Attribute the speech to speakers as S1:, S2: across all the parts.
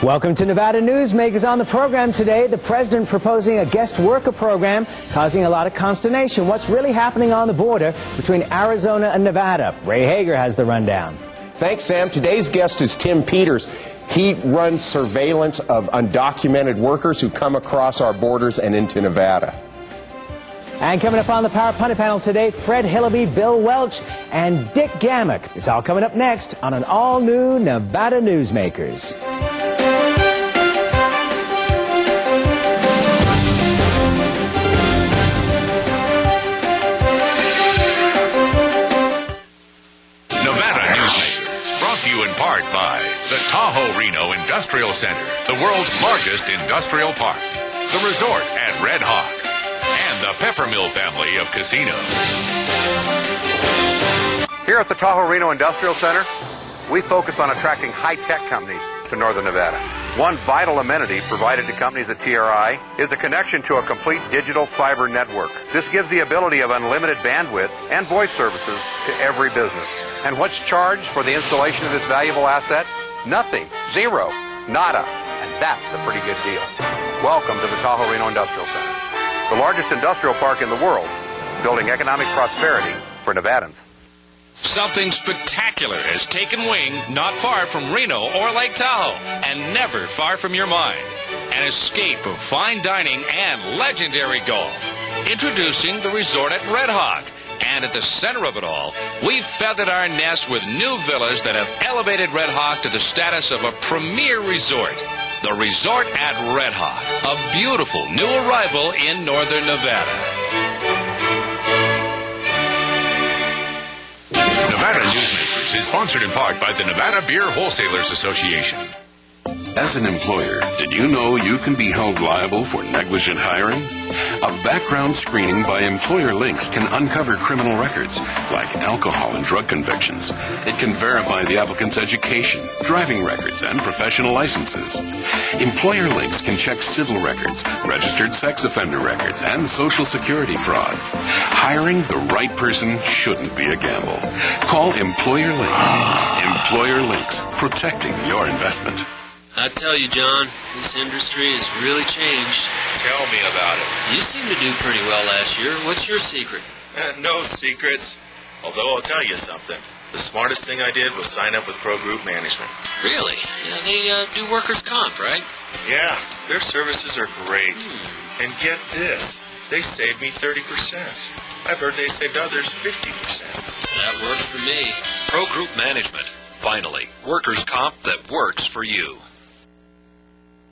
S1: Welcome to Nevada Newsmakers. On the program today, the president proposing a guest worker program causing a lot of consternation. What's really happening on the border between Arizona and Nevada? Ray Hager has the rundown.
S2: Thanks, Sam. Today's guest is Tim Peters. He runs surveillance of undocumented workers who come across our borders and into Nevada.
S1: And coming up on the Power Pundit panel today, Fred Hillerby, Bill Welch, and Dick Gammick. It's all coming up next on an all-new Nevada Newsmakers.
S3: In part by the Tahoe Reno Industrial Center, the world's largest industrial park, the resort at Red Hawk, and the Peppermill family of casinos.
S4: Here at the Tahoe Reno Industrial Center, we focus on attracting high-tech companies to Northern Nevada. One vital amenity provided to companies at TRI is a connection to a complete digital fiber network. This gives the ability of unlimited bandwidth and voice services to every business. And what's charged for the installation of this valuable asset? Nothing. Zero. Nada. And that's a pretty good deal. Welcome to the Tahoe Reno Industrial Center, the largest industrial park in the world, building economic prosperity for Nevadans.
S3: Something spectacular has taken wing not far from Reno or Lake Tahoe, and never far from your mind. An escape of fine dining and legendary golf. Introducing the resort at Red Hawk. And at the center of it all, we've feathered our nest with new villas that have elevated Red Hawk to the status of a premier resort. The resort at Red Hawk, a beautiful new arrival in Northern Nevada. Nevada Newsmakers is sponsored in part by the Nevada Beer Wholesalers Association.
S5: As an employer, did you know you can be held liable for negligent hiring? A background screening by Employer Links can uncover criminal records, like alcohol and drug convictions. It can verify the applicant's education, driving records, and professional licenses. Employer Links can check civil records, registered sex offender records, and social security fraud. Hiring the right person shouldn't be a gamble. Call Employer Links. Employer Links, protecting your investment.
S6: I tell you, John, this industry has really changed.
S7: Tell me about it.
S6: You seemed to do pretty well last year. What's your secret?
S7: No secrets. Although I'll tell you something. The smartest thing I did was sign up with Pro Group Management.
S6: Really? Yeah, they do workers' comp, right?
S7: Yeah, their services are great. And get this, they saved me 30%. I've heard they saved others 50%.
S6: That works for me.
S3: Pro Group Management. Finally, workers' comp that works for you.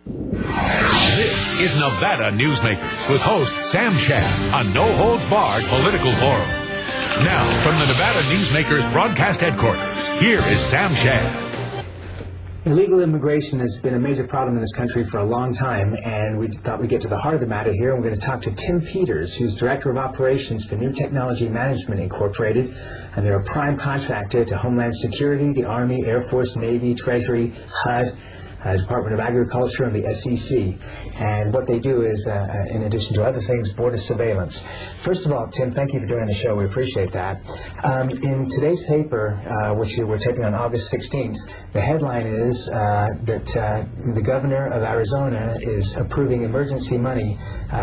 S8: This is Nevada Newsmakers with host Sam Shad, a no-holds-barred political forum. Now, from the Nevada Newsmakers broadcast headquarters, here is Sam Shad.
S1: Illegal immigration has been a major problem in this country for a long time, and we thought we'd get to the heart of the matter here. We're going to talk to Tim Peters, who's Director of Operations for New Technology Management Incorporated, and they're a prime contractor to Homeland Security, the Army, Air Force, Navy, Treasury, HUD, Department of Agriculture, and the SEC. And what they do is, in addition to other things, border surveillance. First of all, Tim, thank you for doing the show. We appreciate that. In today's paper, which we're taping on August 16th, the headline is that the governor of Arizona is approving emergency money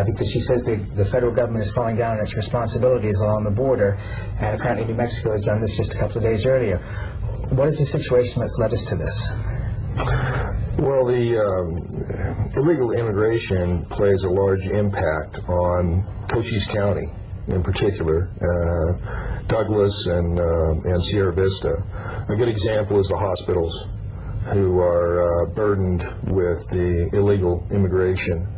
S1: because she says the federal government is falling down on its responsibilities along the border, and apparently New Mexico has done this just a couple of days earlier. What is the situation that's led us to this?
S9: Well, the illegal immigration plays a large impact on Cochise County in particular, Douglas and Sierra Vista. A good example is the hospitals, who are burdened with the illegal immigration,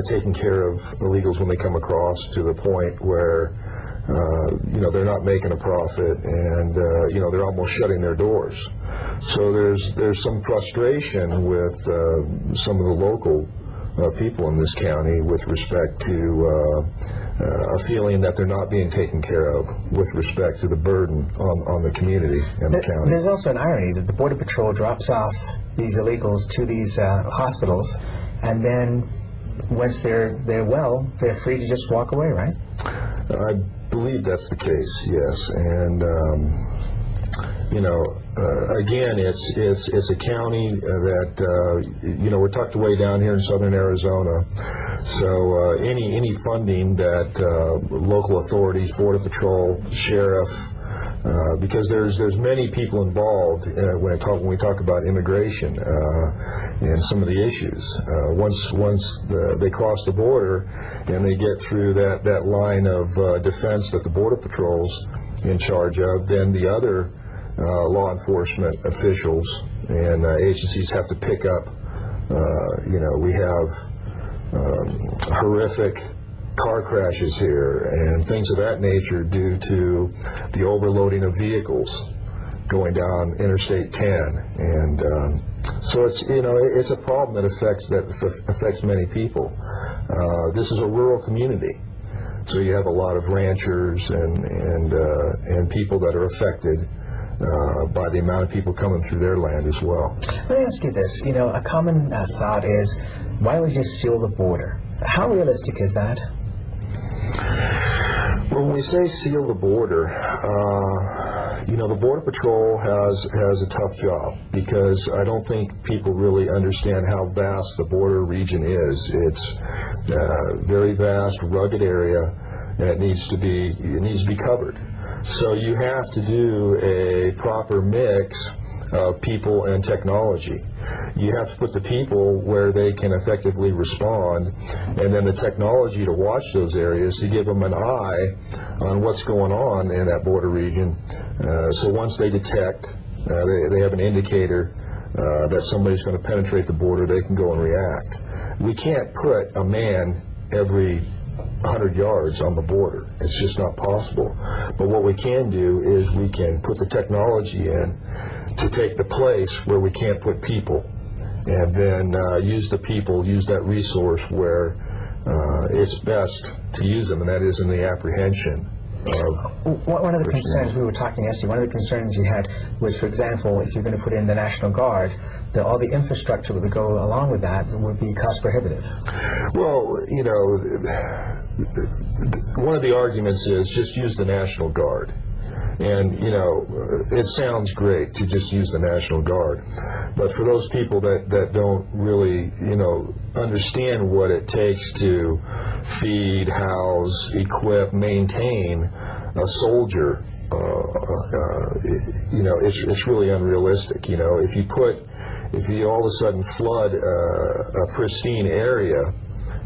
S9: taking care of illegals when they come across, to the point where they're not making a profit, and they're almost shutting their doors. So there's some frustration with some of the local people in this county with respect to a feeling that they're not being taken care of with respect to the burden on the community and the county.
S1: There's also an irony that the Border Patrol drops off these illegals to these hospitals, and then once they're well, they're free to just walk away, right? I
S9: believe that's the case, yes. And again, it's a county that we're tucked away down here in southern Arizona. So any funding that local authorities, Border Patrol, Sheriff, because there's many people involved when we talk about immigration and some of the issues. Once they cross the border and they get through that line of defense that the Border Patrol's in charge of, then the other law enforcement officials and agencies have to pick up. We have horrific car crashes here and things of that nature due to the overloading of vehicles going down Interstate 10, and so it's a problem that affects many people. This is a rural community, so you have a lot of ranchers and people that are affected by the amount of people coming through their land as well.
S1: Let me ask you this. A common thought is, why would you seal the border? How realistic is that?
S9: Well, when we say seal the border, the Border Patrol has a tough job, because I don't think people really understand how vast the border region is. It's a very vast, rugged area, and it needs to be covered. So you have to do a proper mix of people and technology. You have to put the people where they can effectively respond, and then the technology to watch those areas to give them an eye on what's going on in that border region. So once they detect, they have an indicator that somebody's going to penetrate the border, they can go and react. We can't put a man every 100 yards on the border. It's just not possible. But what we can do is we can put the technology in to take the place where we can't put people, and then use that resource where it's best to use them, and that is in the apprehension.
S1: One of the concerns, we were talking yesterday, one of the concerns you had was, for example, if you're going to put in the National Guard, all the infrastructure that would go along with that would be cost prohibitive.
S9: Well, one of the arguments is just use the National Guard. And, it sounds great to just use the National Guard. But for those people that don't really, understand what it takes to feed, house, equip, maintain a soldier, it's really unrealistic. If you all of a sudden flood a pristine area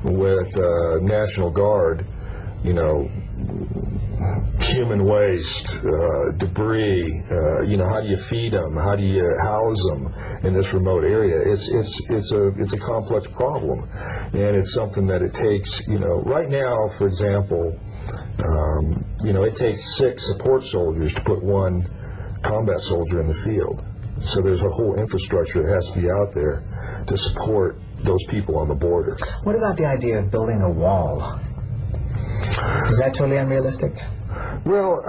S9: with National Guard, human waste, debris, how do you feed them? How do you house them in this remote area? It's a complex problem, and it's something that it takes, right now, for example, it takes 6 support soldiers to put 1 combat soldier in the field. So there's a whole infrastructure that has to be out there to support those people on the border.
S1: What about the idea of building a wall? Is that totally unrealistic?
S9: Well,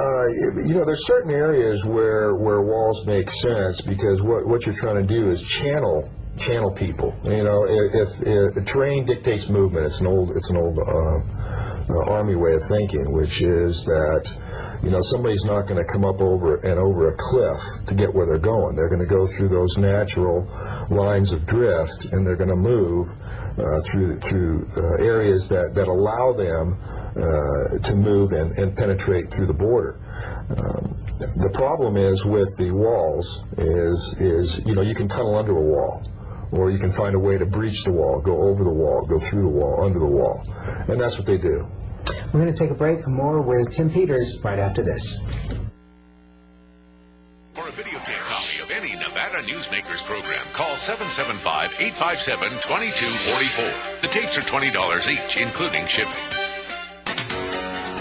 S9: there's certain areas where walls make sense, because what you're trying to do is channel people. If terrain dictates movement, it's an old Army way of thinking, which is that somebody's not going to come up over a cliff to get where they're going. They're going to go through those natural lines of drift, and they're going to move through areas that allow them to move and penetrate through the border. The problem is with the walls is you can tunnel under a wall, or you can find a way to breach the wall, go over the wall, go through the wall, under the wall, and that's what they do.
S1: We're going to take a break. More with Tim Peters right after this.
S8: For a videotape copy of any Nevada Newsmakers program, call 775-857-2244. The tapes are $20 each, including shipping.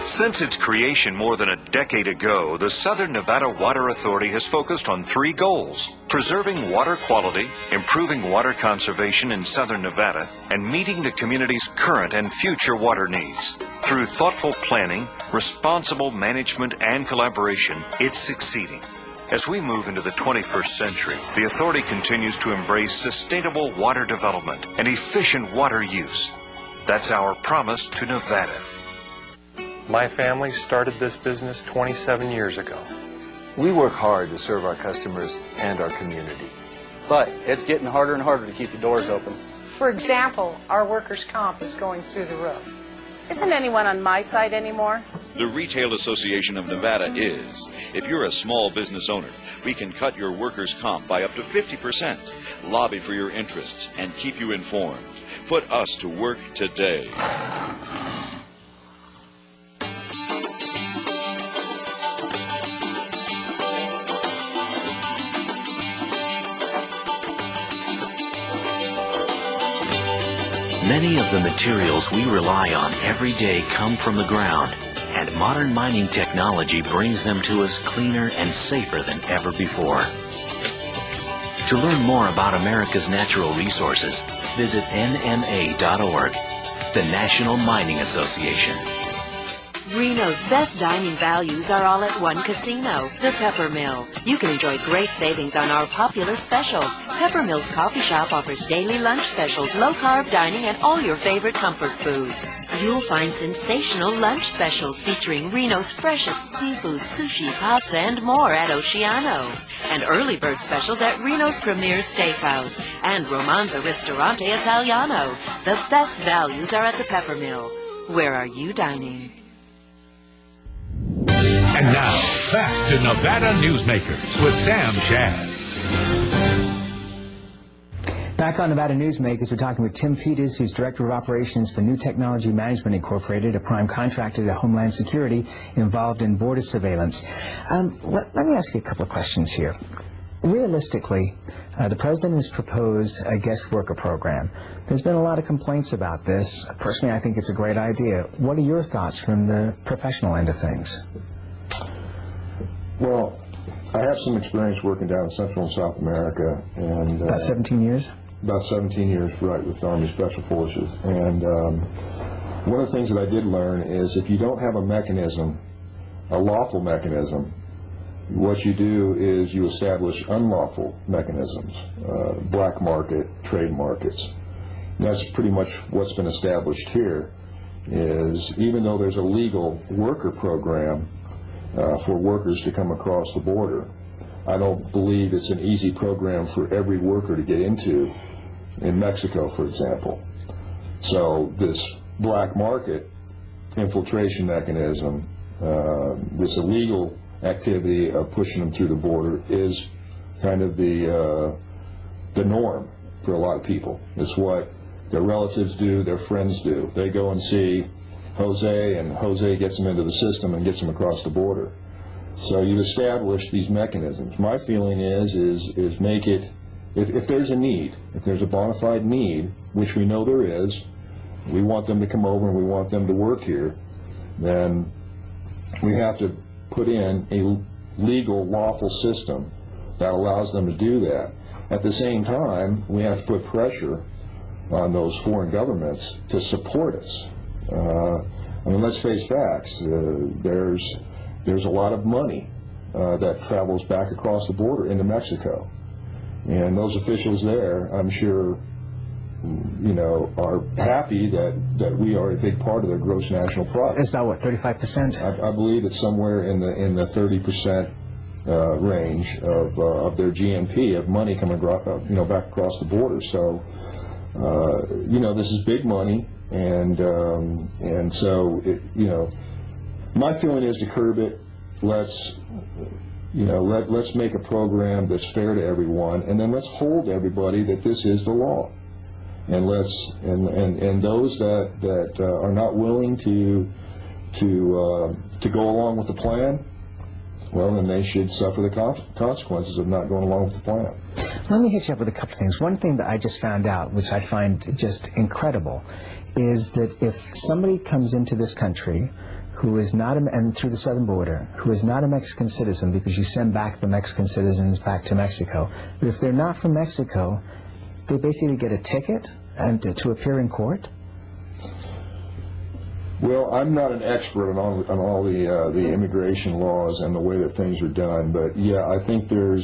S10: Since its creation more than a decade ago, the Southern Nevada Water Authority has focused on 3 goals: preserving water quality, improving water conservation in Southern Nevada, and meeting the community's current and future water needs. Through thoughtful planning, responsible management, and collaboration, it's succeeding. As we move into the 21st century, the authority continues to embrace sustainable water development and efficient water use. That's our promise to Nevada.
S11: My family started this business 27 years ago. We work hard to serve our customers and our community.
S12: But it's getting harder and harder to keep the doors open.
S13: For example, our workers' comp is going through the roof. Isn't anyone on my side anymore?
S3: The Retail Association of Nevada is. If you're a small business owner, we can cut your workers' comp by up to 50%, lobby for your interests, and keep you informed. Put us to work today.
S14: Many of the materials we rely on every day come from the ground, and modern mining technology brings them to us cleaner and safer than ever before. To learn more about America's natural resources, visit nma.org, the National Mining Association.
S15: Reno's best dining values are all at one casino, the Pepper Mill. You can enjoy great savings on our popular specials. Pepper Mill's coffee shop offers daily lunch specials, low-carb dining, and all your favorite comfort foods. You'll find sensational lunch specials featuring Reno's freshest seafood, sushi, pasta, and more at Oceano. And early bird specials at Reno's Premier Steakhouse and Romanza Ristorante Italiano. The best values are at the Pepper Mill. Where are you dining?
S8: And now, back to Nevada Newsmakers with Sam Shad.
S1: Back on Nevada Newsmakers, we're talking with Tim Peters, who's Director of Operations for New Technology Management Incorporated, a prime contractor to Homeland Security involved in border surveillance. Let me ask you a couple of questions here. Realistically, the President has proposed a guest worker program. There's been a lot of complaints about this. Personally, I think it's a great idea. What are your thoughts from the professional end of things?
S9: Well, I have some experience working down in Central and South America, and
S1: about 17 years.
S9: About 17 years, right, with the Army Special Forces. And one of the things that I did learn is if you don't have a mechanism, a lawful mechanism, what you do is you establish unlawful mechanisms, black market, trade markets. And that's pretty much what's been established here. Is even though there's a legal worker program for workers to come across the border, I don't believe it's an easy program for every worker to get into in Mexico, for example. So this black market infiltration mechanism, this illegal activity of pushing them through the border is kind of the norm for a lot of people. It's what their relatives do, their friends do. They go and see Jose, and Jose gets them into the system and gets them across the border. So you establish these mechanisms. My feeling is make it, if there's a need, if there's a bona fide need, which we know there is, we want them to come over and we want them to work here, then we have to put in a legal, lawful system that allows them to do that. At the same time, we have to put pressure on those foreign governments to support us. I mean, let's face facts. There's a lot of money that travels back across the border into Mexico, and those officials there, I'm sure, you know, are happy that we are a big part of their gross national product.
S1: It's about what, 35%?
S9: I believe it's somewhere in the 30% range of their GNP of money coming back across the border. So you know, this is big money, and so my feeling is to curb it. Let's make a program that's fair to everyone, and then let's hold everybody that this is the law. And and those that are not willing to go along with the plan, well, then they should suffer the consequences of not going along with the plan.
S1: Let me hit you up with a couple of things. One thing that I just found out, which I find just incredible, is that if somebody comes into this country who is not, and through the southern border, who is not a Mexican citizen, because you send back the Mexican citizens back to Mexico, but if they're not from Mexico, they basically get a ticket and to appear in court?
S9: Well, I'm not an expert on all the immigration laws and the way that things are done, but yeah, I think there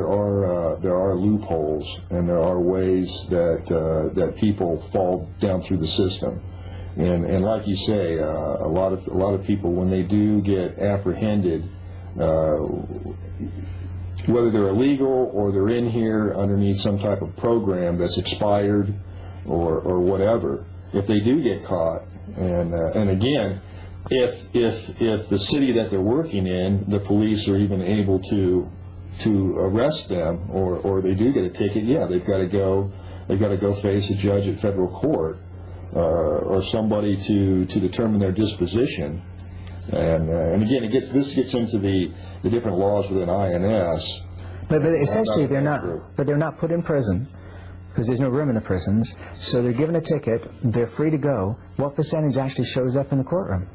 S9: are loopholes, and there are ways that people fall down through the system, and like you say, a lot of people, when they do get apprehended, whether they're illegal or they're in here underneath some type of program that's expired or whatever, if they do get caught, and again, if the city that they're working in, the police are even able to arrest them, or they do get a ticket, yeah, they've got to go face a judge at federal court, or somebody to determine their disposition. And again, this gets into the different laws within INS.
S1: But essentially, they're not put in prison because there's no room in the prisons. So they're given a ticket. They're free to go. What percentage actually shows up in the courtroom?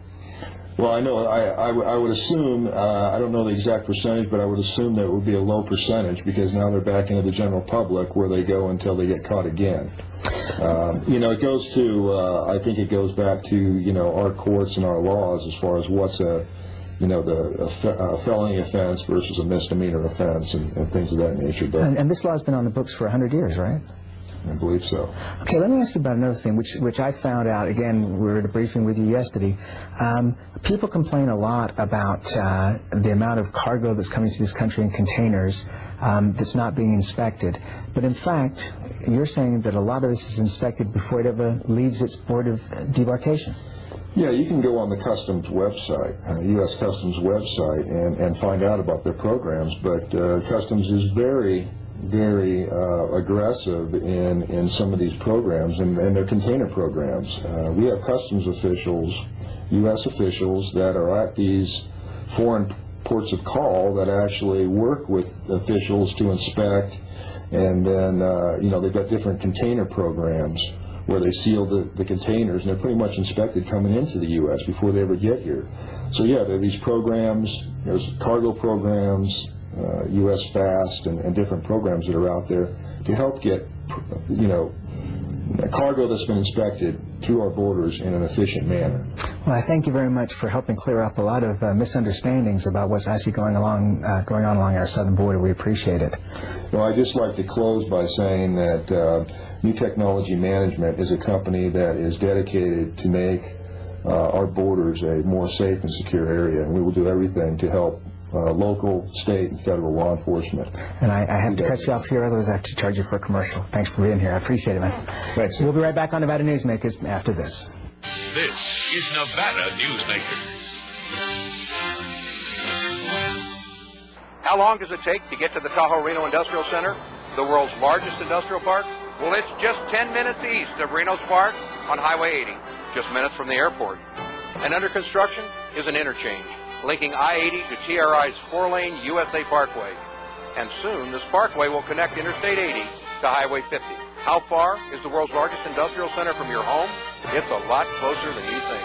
S9: Well, I know. I would assume. I don't know the exact percentage, but I would assume that it would be a low percentage because now they're back into the general public where they go until they get caught again. It goes to. I think it goes back to our courts and our laws as far as what's a felony offense versus a misdemeanor offense and things of that nature. But
S1: and this law's been on the books for 100 years, right?
S9: I believe so.
S1: Okay, let me ask you about another thing, which I found out, again, we were at a briefing with you yesterday. People complain a lot about the amount of cargo that's coming to this country in containers that's not being inspected. But in fact, you're saying that a lot of this is inspected before it ever leaves its port of debarkation.
S9: Yeah, you can go on the Customs website, U.S. Customs website, and find out about their programs. But Customs is very aggressive in some of these programs, and their container programs. We have customs officials, U.S. officials, that are at these foreign ports of call that actually work with officials to inspect, and then they've got different container programs where they seal the containers, and they're pretty much inspected coming into the U.S. before they ever get here. So yeah, there are these programs, there's cargo programs, U.S. Fast, and different programs that are out there to help get, a cargo that's been inspected through our borders in an efficient manner.
S1: Well, I thank you very much for helping clear up a lot of misunderstandings about what's actually going on along our southern border. We appreciate it.
S9: Well, I'd just like to close by saying that New Technology Management is a company that is dedicated to make our borders a more safe and secure area, and we will do everything to help local, state, and federal law enforcement.
S1: And I have to cut you off here, otherwise I have to charge you for a commercial. Thanks for being here. I appreciate it, man.
S9: Thanks.
S1: We'll be right back on Nevada Newsmakers after this.
S8: This is Nevada Newsmakers.
S4: How long does it take to get to the Tahoe-Reno Industrial Center, the world's largest industrial park? Well, it's just 10 minutes east of Reno's Park on Highway 80, just minutes from the airport. And under construction is an interchange linking I-80 to TRI's 4-lane USA Parkway. And soon, this parkway will connect Interstate 80 to Highway 50. How far is the world's largest industrial center from your home? It's a lot closer than you think.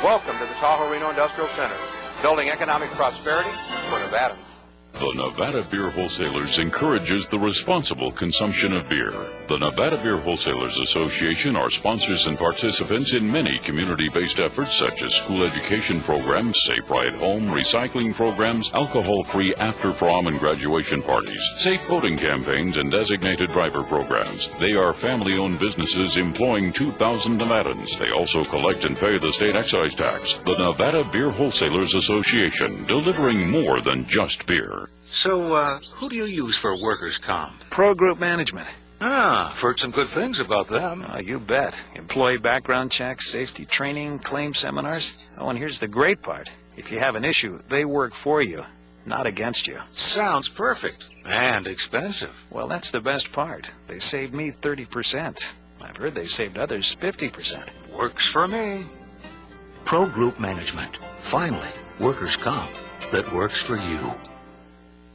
S4: Welcome to the Tahoe-Reno Industrial Center, building economic prosperity for Nevadans.
S5: The Nevada Beer Wholesalers encourages the responsible consumption of beer. The Nevada Beer Wholesalers Association are sponsors and participants in many community-based efforts such as school education programs, safe ride home, recycling programs, alcohol-free after-prom and graduation parties, safe boating campaigns, and designated driver programs. They are family-owned businesses employing 2,000 Nevadans. They also collect and pay the state excise tax. The Nevada Beer Wholesalers Association, delivering more than just beer.
S3: So, who do you use for workers' comp?
S16: Pro Group Management.
S3: Ah, I've heard some good things about them.
S16: You bet. Employee background checks, safety training, claim seminars. Oh, and here's the great part. If you have an issue, they work for you, not against you.
S3: Sounds perfect. And expensive.
S16: Well, that's the best part. They saved me 30%. I've heard they've saved others 50%.
S3: Works for me. Pro Group Management. Finally, workers' comp that works for you.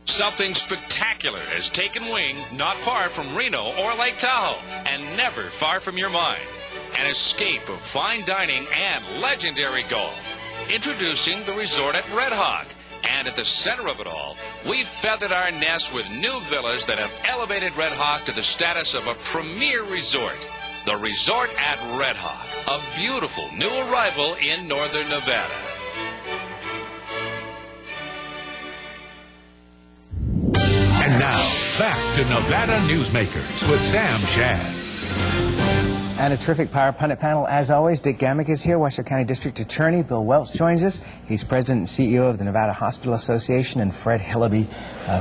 S3: Something spectacular has taken wing not far from Reno or Lake Tahoe, and never far from your mind. An escape of fine dining and legendary golf. Introducing the resort at Red Hawk. And at the center of it all, we've feathered our nest with new villas that have elevated Red Hawk to the status of a premier resort. The Resort at Red Hawk, a beautiful new arrival in northern Nevada.
S8: And now, back to Nevada Newsmakers with Sam Shad.
S1: And a terrific Power Pundit panel, as always. Dick Gammick is here, Washoe County District Attorney. Bill Welch joins us. He's President and CEO of the Nevada Hospital Association, and Fred Hillerby,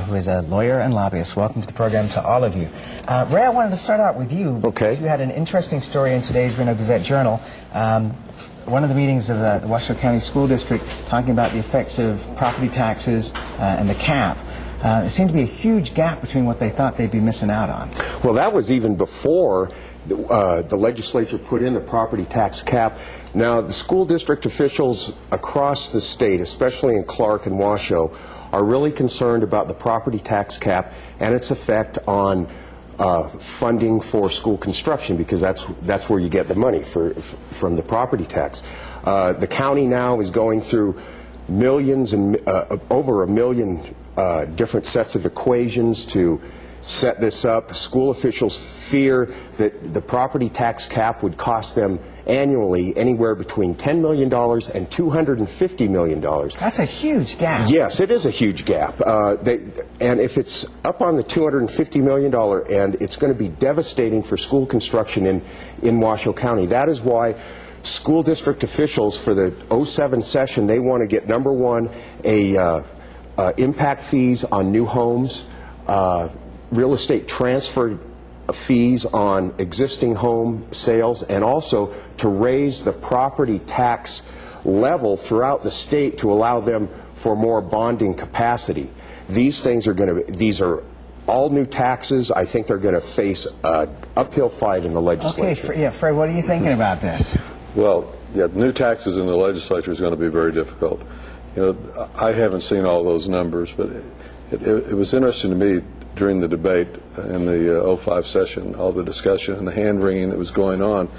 S1: who is a lawyer and lobbyist. Welcome to the program to all of you. Ray, I wanted to start out with you.
S2: Okay.
S1: You had an interesting story in today's Reno Gazette-Journal. One of the meetings of the Washoe County School District talking about the effects of property taxes and the cap. There seemed to be a huge gap between what they thought they'd be missing out on.
S2: Well, that was even before the legislature put in the property tax cap. Now, the school district officials across the state, especially in Clark and Washoe, are really concerned about the property tax cap and its effect on funding for school construction, because that's where you get the money from the property tax. The county now is going through millions and over a million different sets of equations to set this up. School officials fear that the property tax cap would cost them annually anywhere between $10 million and $250 million.
S1: That's a huge gap.
S2: Yes, it is a huge gap. And if it's up on the $250 million, and it's going to be devastating for school construction in Washoe County. That is why school district officials for the 07 session, they want to get, number one, impact fees on new homes, real estate transfer fees on existing home sales, and also to raise the property tax level throughout the state to allow them for more bonding capacity. These things are these are all new taxes. I think they're going to face an uphill fight in the legislature.
S1: Okay, Fred, what are you thinking about this?
S17: Well, yeah, new taxes in the legislature is going to be very difficult. You know, I haven't seen all those numbers, but it was interesting to me during the debate in the 05 session, all the discussion and the hand-wringing that was going on,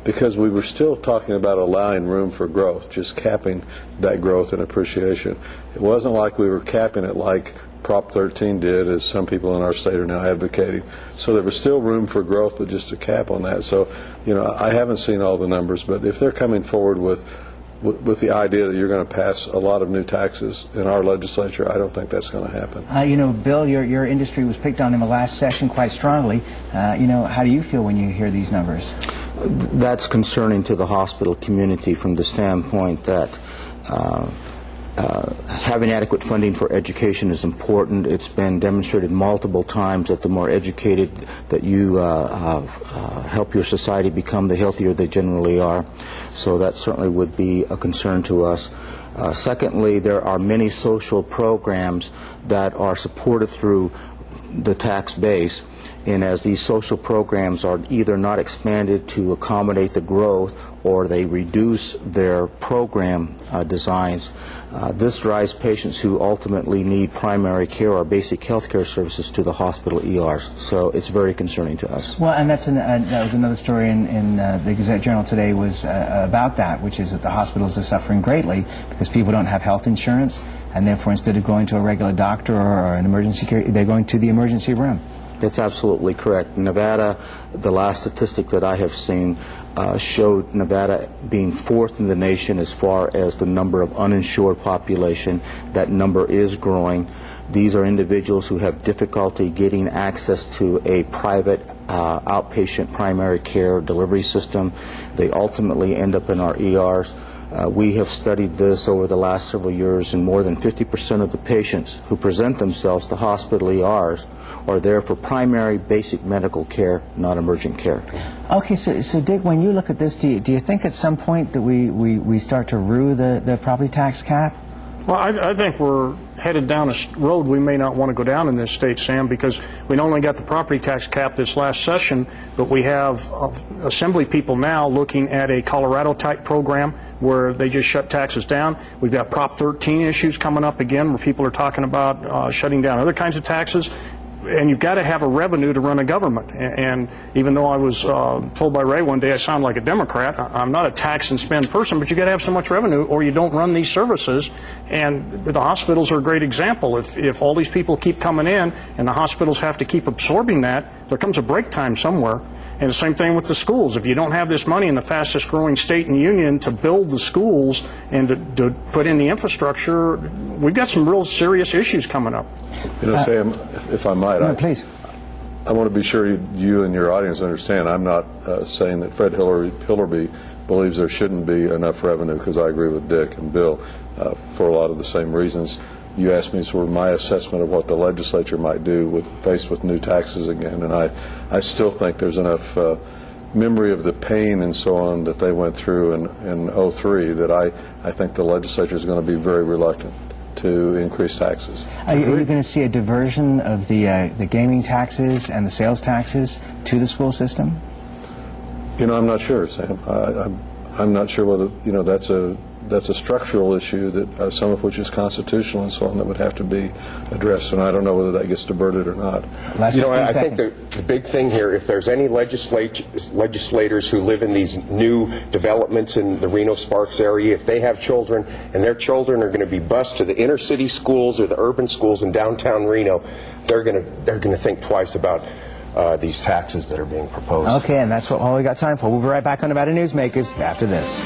S17: because we were still talking about allowing room for growth, just capping that growth and appreciation. It wasn't like we were capping it like Prop 13 did, as some people in our state are now advocating. So there was still room for growth, but just a cap on that. So, you know, I haven't seen all the numbers, but if they're coming forward with the idea that you're going to pass a lot of new taxes in our legislature, I don't think that's going to happen.
S1: You know, Bill, your industry was picked on in the last session quite strongly. You know, how do you feel when you hear these numbers?
S18: That's concerning to the hospital community from the standpoint that having adequate funding for education is important. It's been demonstrated multiple times that the more educated that you help your society become, the healthier they generally are. So that certainly would be a concern to us. Secondly, there are many social programs that are supported through the tax base, and as these social programs are either not expanded to accommodate the growth or they reduce their program designs, this drives patients who ultimately need primary care or basic health care services to the hospital ERs. So it's very concerning to us.
S1: Well, and that was another story in the Gazette-Journal today was about that, which is that the hospitals are suffering greatly because people don't have health insurance, and therefore instead of going to a regular doctor or an emergency care, they're going to the emergency room.
S18: That's absolutely correct. Nevada, the last statistic that I have seen showed Nevada being fourth in the nation as far as the number of uninsured population. That number is growing. These are individuals who have difficulty getting access to a private outpatient primary care delivery system. They ultimately end up in our ERs. We have studied this over the last several years, and more than 50% of the patients who present themselves to hospital ERs are there for primary basic medical care, not emergent care.
S1: Okay, so Dick, when you look at this, do you think at some point that we start to rue the property tax cap?
S19: Well, I think we're headed down a road we may not want to go down in this state, Sam, because we not only got the property tax cap this last session, but we have assembly people now looking at a Colorado-type program where they just shut taxes down. We've got Prop 13 issues coming up again where people are talking about shutting down other kinds of taxes. And you've got to have a revenue to run a government. And even though I was told by Ray one day I sound like a Democrat, I'm not a tax and spend person, but you've got to have so much revenue or you don't run these services. And the hospitals are a great example. If all these people keep coming in and the hospitals have to keep absorbing that, there comes a break time somewhere. And the same thing with the schools. If you don't have this money in the fastest growing state in the union to build the schools and to put in the infrastructure, we've got some real serious issues coming up.
S17: You know, Sam, if I might,
S1: no, please.
S17: I want to be sure you and your audience understand, I'm not saying that Fred Hillerby believes there shouldn't be enough revenue, because I agree with Dick and Bill for a lot of the same reasons. You asked me sort of my assessment of what the legislature might do faced with new taxes again, and I still think there's enough memory of the pain and so on that they went through in 03 that I think the legislature is going to be very reluctant to increase taxes.
S1: Are you going to see a diversion of the gaming taxes and the sales taxes to the school system?
S17: You know, I'm not sure, Sam. I'm not sure whether, you know, that's a structural issue that some of which is constitutional and so on that would have to be addressed, and I don't know whether that gets diverted or not.
S2: You know, I think the big thing here, if there's any legislators who live in these new developments in the Reno-Sparks area, if they have children and their children are going to be bused to the inner city schools or the urban schools in downtown Reno, they're going to think twice about these taxes that are being proposed.
S1: Okay, and that's all we got time for. We'll be right back on Nevada Newsmakers after this.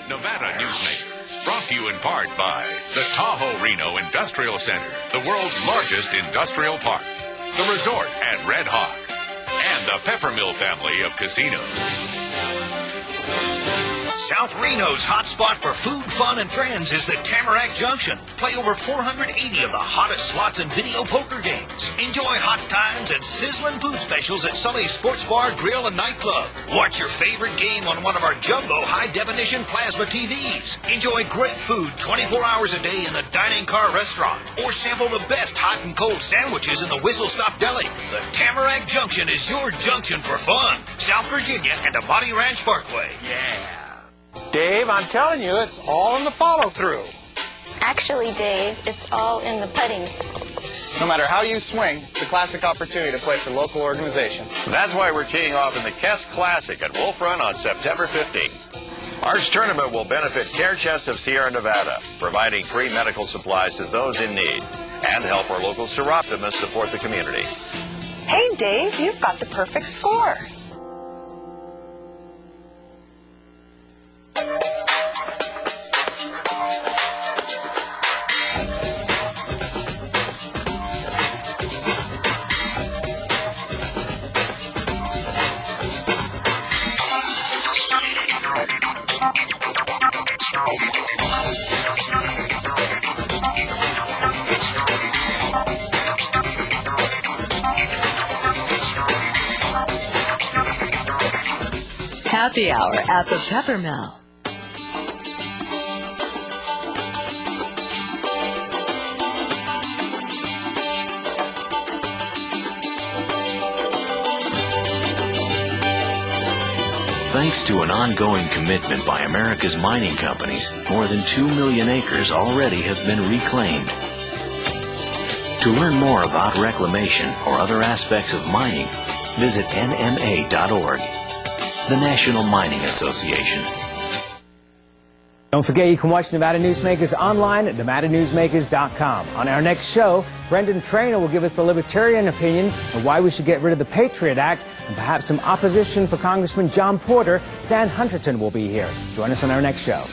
S8: Nevada Newsmakers, brought to you in part by the Tahoe Reno Industrial Center, the world's largest industrial park, the resort at Red Hawk, and the Peppermill family of casinos.
S20: South Reno's hotspot for food, fun, and friends is the Tamarack Junction. Play over 480 of the hottest slots and video poker games. Enjoy hot times and sizzling food specials at Sully's Sports Bar, Grill, and Nightclub. Watch your favorite game on one of our jumbo high-definition plasma TVs. Enjoy great food 24 hours a day in the Dining Car Restaurant. Or sample the best hot and cold sandwiches in the Whistle Stop Deli. The Tamarack Junction is your junction for fun. South Virginia and Amati Ranch Parkway. Yeah.
S21: Dave, I'm telling you, it's all in the follow-through.
S22: Actually, Dave, it's all in the putting.
S21: No matter how you swing, it's a classic opportunity to play for local organizations.
S23: That's why we're teeing off in the Kest Classic at Wolf Run on September 15th. Arch Tournament will benefit Care Chest of Sierra Nevada, providing free medical supplies to those in need, and help our local Seroptimists support the community.
S22: Hey, Dave, you've got the perfect score.
S24: Happy hour at the Peppermill.
S14: Thanks to an ongoing commitment by America's mining companies, more than 2 million acres already have been reclaimed. To learn more about reclamation or other aspects of mining, visit nma.org. The National Mining Association.
S1: Don't forget you can watch Nevada Newsmakers online at nevadanewsmakers.com. On our next show, Brendan Traynor will give us the libertarian opinion of why we should get rid of the Patriot Act, and perhaps some opposition for Congressman John Porter. Stan Hunterton will be here. Join us on our next show.